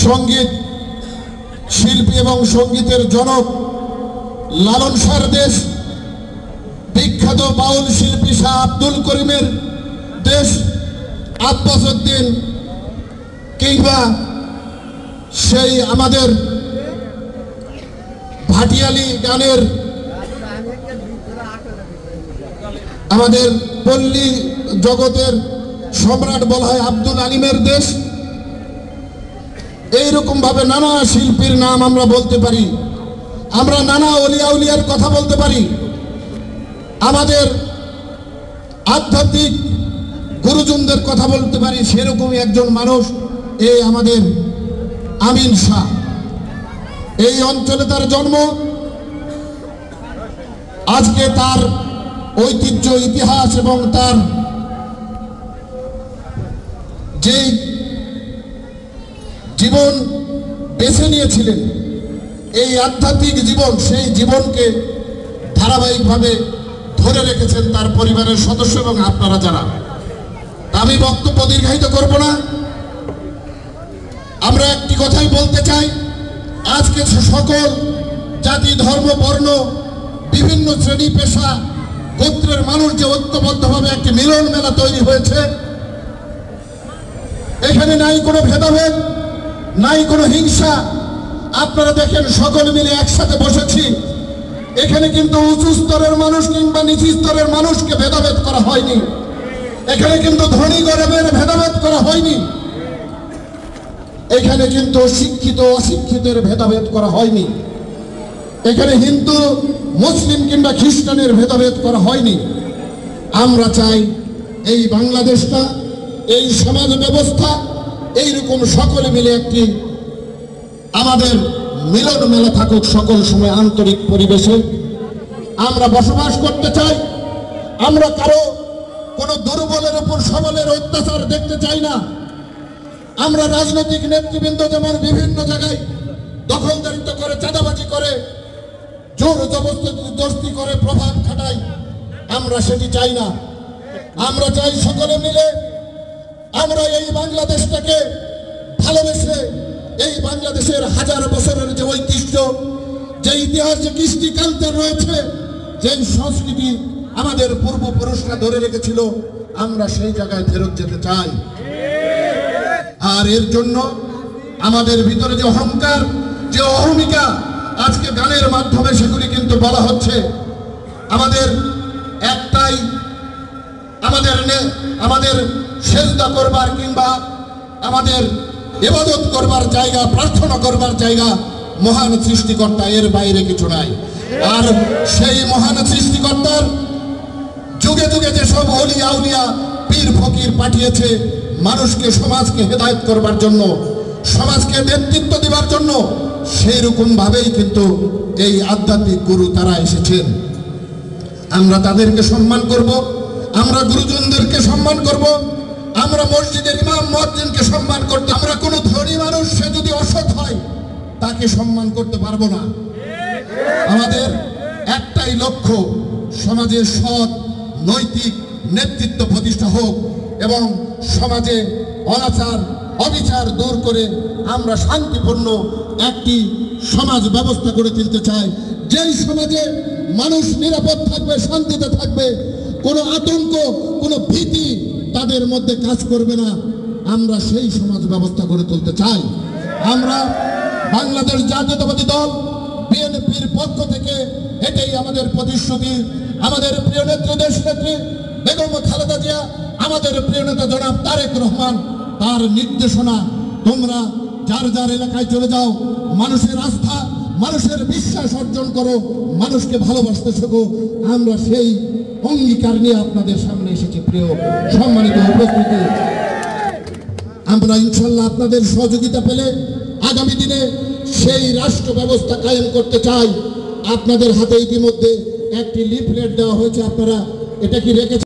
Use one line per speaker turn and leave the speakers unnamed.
সঙ্গীত শিল্পী এবং সঙ্গীতের জনক লালন শাহর দেশ, বিখ্যাত বাউল শিল্পী শাহ আব্দুল করিমের দেশ, আব্বাস উদ্দিন, কিংবা সেই আমাদের ভাটিয়ালি গানের আমাদের পল্লী জগতের সম্রাট বলা হয় আব্দুল আলিমের দেশ। এইরকম ভাবে নানা শিল্পীর নাম আমরা বলতে পারি, আমরা নানা অলিয়া উলিয়ার কথা বলতে পারি। আমাদের আধ্যাত্মিক গুরুজনদের কথা বলতে পারি। সেরকমই একজন মানুষ এই আমাদের আমিন শাহ। এই অঞ্চলে তার জন্ম, আজকে তার ঐতিহ্য, ইতিহাস এবং তার যে জীবন বেছে নিয়েছিলেন, এই আধ্যাত্মিক জীবন, সেই জীবনকে ধারাবাহিকভাবে ধরে রেখেছেন তার পরিবারের সদস্য এবং আপনারা যারা। আমি বক্তব্য দীর্ঘায়িত করব না, আমরা একটি কথাই বলতে চাই। আজকে সকল জাতি, ধর্ম, বর্ণ, বিভিন্ন শ্রেণী পেশা, গোত্রের মানুষ যে ঐক্যবদ্ধভাবে একটি মিলন মেলা তৈরি হয়েছে, এখানে নাই কোনো ভেদাভেদ, নাই কোনো হিংসা। আপনারা দেখেন সকলে মিলে একসাথে বসেছি। এখানে কিন্তু উঁচু স্তরের মানুষ কিংবা নিচু স্তরের মানুষকে ভেদাভেদ করা হয়নি। এখানে কিন্তু ধনী গরিবের ভেদাভেদ করা হয়নি। এখানে কিন্তু শিক্ষিত অশিক্ষিতের ভেদাভেদ করা হয়নি। এখানে হিন্দু মুসলিম কিংবা খ্রিস্টানের ভেদাভেদ করা হয়নি। আমরা চাই এই বাংলাদেশটা, এই সমাজ ব্যবস্থা এইরকম সকলে মিলে একটি আমাদের মিলন মেলা থাকুক, সকল সময় আন্তরিক পরিবেশে আমরা বসবাস করতে চাই। আমরা কারো কোনো দুর্বলের উপর সবলের অত্যাচার দেখতে চাই না। আমরা রাজনৈতিক নেতৃবৃন্দ যেমন বিভিন্ন জায়গায় দখলদারিত্ব করে, চাঁদাবাজি করে, জোর জবরদস্তি করে, প্রভাব খাটাই, আমরা সেটি চাই না। আমরা চাই সকলে মিলে আমরা এই বাংলাদেশটাকে ভালোবেসে, এই বাংলাদেশের হাজার বছরের যে ঐতিহ্য, যে ইতিহাস, যে কৃষ্টিকান্তের রয়েছে, যে সংস্কৃতি আমাদের পূর্বপুরুষরা ধরে রেখেছিল, আমরা সেই জায়গায় ফেরত যেতে চাই। আর এর জন্য আমাদের ভিতরে যে অহংকার, যে অহমিকা, আজকে গানের মাধ্যমে সেগুলি কিন্তু বলা হচ্ছে। আমাদের একটাই, আমাদের সেজদা করবার কিংবা আমাদের ইবাদত করবার জায়গা, প্রার্থনা করবার জায়গা মহান সৃষ্টিকর্তা, এর বাইরে কিছু নাই। আর সেই মহান সৃষ্টিকর্তার যুগে যুগে যেসব ওলিয়া আউলিয়া, পীর ফকির পাঠিয়েছে মানুষকে, সমাজকে হেদায়েত করবার জন্য, সমাজকে নেতৃত্ব দেবার জন্য, সেই রকম ভাবেই কিন্তু এই আধ্যাত্মিক গুরু তারা এসেছেন। আমরা তাদেরকে সম্মান করব, আমরা গুরুজনদেরকে সম্মান করব, আমরা মসজিদের ইমাম মুয়াজ্জিনকে সম্মান করতে, আমরা কোনো ধনী মানুষ সে যদি অসৎ হয় তাকে সম্মান করতে পারবো না। আমাদের একটাই লক্ষ্য, সমাজের সৎ নৈতিক নেতৃত্ব প্রতিষ্ঠা হোক এবং সমাজে অনাচার অবিচার দূর করে আমরা শান্তিপূর্ণ একটি সমাজ ব্যবস্থা করে তুলতে চাই। যেই সমাজে মানুষ নিরাপদ থাকবে, শান্তিতে থাকবে, কোনো আতঙ্ক, কোনো ভীতি তাদের মধ্যে কাজ করবে না, আমরা সেই সমাজ ব্যবস্থা করে তুলতে চাই। আমরা বাংলাদেশ জাতীয়তাবাদী দল বিএনপির পক্ষ থেকে এটাই আমাদের প্রতিশ্রুতি। আমাদের প্রিয় নেত্রী, দেশ নেত্রী বেগম খালেদা জিয়া, আমাদের প্রিয় নেতা জনাব তারেক রহমান, তার নির্দেশনা, তোমরা যার যার এলাকায় চলে যাও, মানুষের আস্থা, মানুষের বিশ্বাস অর্জন করো, মানুষকে ভালোবাসতে শেখো। আমরা সেই অঙ্গীকার নিয়ে আপনাদের সামনে এসেছি। প্রিয় সম্মানিত উপস্থিতি, আমরা ইনশাল্লাহ আপনাদের সহযোগিতা পেলে আগামী দিনে সেই রাষ্ট্র ব্যবস্থা কায়েম করতে চাই। আপনাদের হাতে ইতিমধ্যে একটি লিফলেট দেওয়া হয়েছে, আপনারা এটা কি রেখেছেন?